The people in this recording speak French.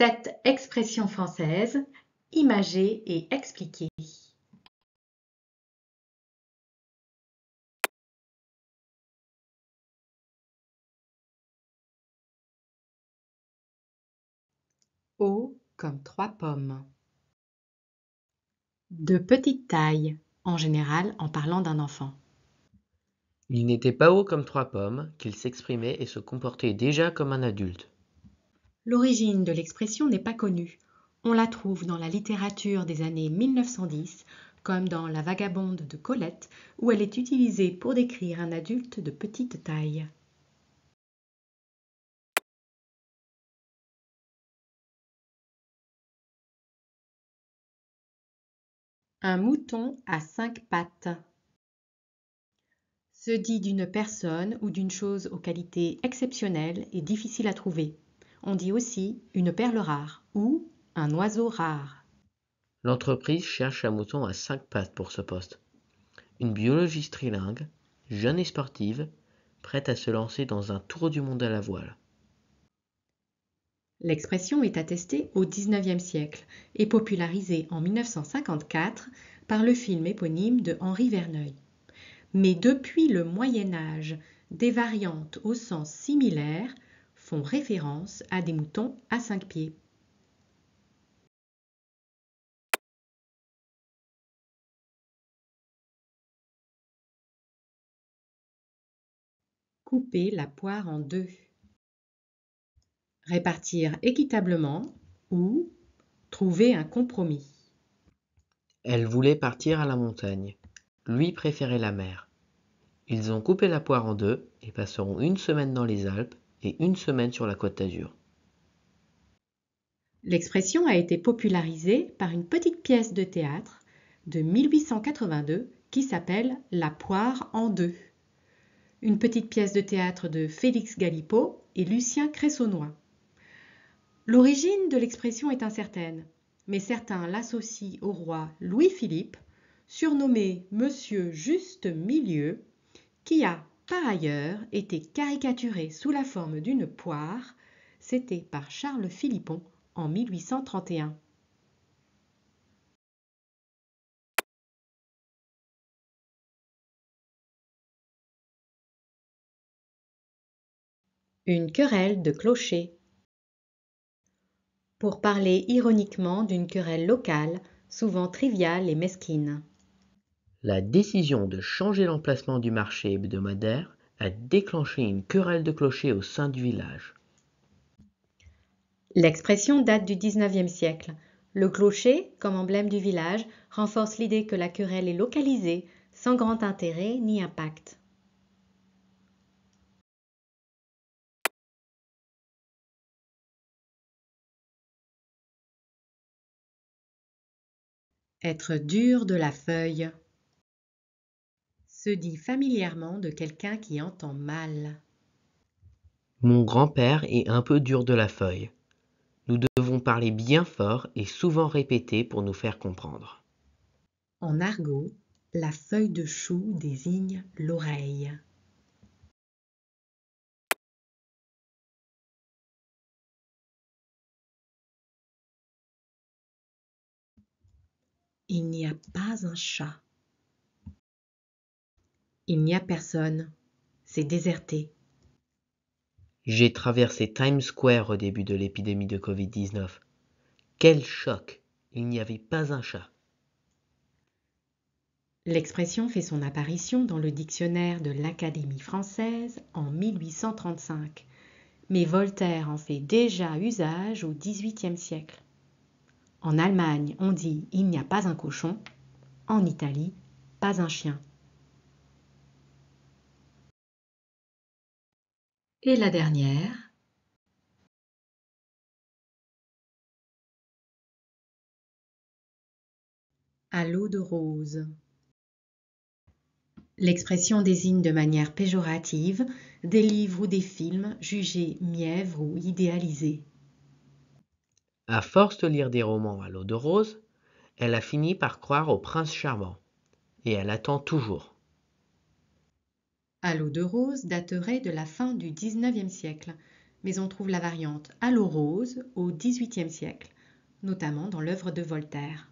Cette expression française, imagée et expliquée. Haut comme 3 pommes. De petite taille, en général en parlant d'un enfant. Il n'était pas haut comme 3 pommes, qu'il s'exprimait et se comportait déjà comme un adulte. L'origine de l'expression n'est pas connue. On la trouve dans la littérature des années 1910, comme dans La Vagabonde de Colette, où elle est utilisée pour décrire un adulte de petite taille. Un mouton à 5 pattes se dit d'une personne ou d'une chose aux qualités exceptionnelles et difficiles à trouver. On dit aussi une perle rare ou un oiseau rare. L'entreprise cherche un mouton à 5 pattes pour ce poste. Une biologiste trilingue, jeune et sportive, prête à se lancer dans un tour du monde à la voile. L'expression est attestée au XIXe siècle et popularisée en 1954 par le film éponyme de Henri Verneuil. Mais depuis le Moyen Âge, des variantes au sens similaire font référence à des moutons à 5 pieds. Couper la poire en deux. Répartir équitablement ou trouver un compromis. Elle voulait partir à la montagne. Lui préférait la mer. Ils ont coupé la poire en deux et passeront une semaine dans les Alpes et une semaine sur la Côte d'Azur. L'expression a été popularisée par une petite pièce de théâtre de 1882 qui s'appelle La poire en deux. Une petite pièce de théâtre de Félix Galipeau et Lucien Cressonnois. L'origine de l'expression est incertaine, mais certains l'associent au roi Louis-Philippe, surnommé Monsieur Juste Milieu, qui a, par ailleurs, été caricaturé sous la forme d'une poire, c'était par Charles Philippon en 1831. Une querelle de clocher. Pour parler ironiquement d'une querelle locale, souvent triviale et mesquine. La décision de changer l'emplacement du marché hebdomadaire a déclenché une querelle de clochers au sein du village. L'expression date du XIXe siècle. Le clocher, comme emblème du village, renforce l'idée que la querelle est localisée, sans grand intérêt ni impact. Être dur de la feuille. Se dit familièrement de quelqu'un qui entend mal. Mon grand-père est un peu dur de la feuille. Nous devons parler bien fort et souvent répéter pour nous faire comprendre. En argot, la feuille de chou désigne l'oreille. Il n'y a pas un chat. Il n'y a personne. C'est déserté. J'ai traversé Times Square au début de l'épidémie de Covid-19. Quel choc! Il n'y avait pas un chat. L'expression fait son apparition dans le dictionnaire de l'Académie française en 1835, mais Voltaire en fait déjà usage au XVIIIe siècle. En Allemagne, on dit « il n'y a pas un cochon », en Italie, « pas un chien ». Et la dernière, à l'eau de rose. L'expression désigne de manière péjorative des livres ou des films jugés mièvres ou idéalisés. À force de lire des romans à l'eau de rose, elle a fini par croire au prince charmant. Et elle attend toujours. À l'eau de rose daterait de la fin du XIXe siècle, mais on trouve la variante à l'eau rose au XVIIIe siècle, notamment dans l'œuvre de Voltaire.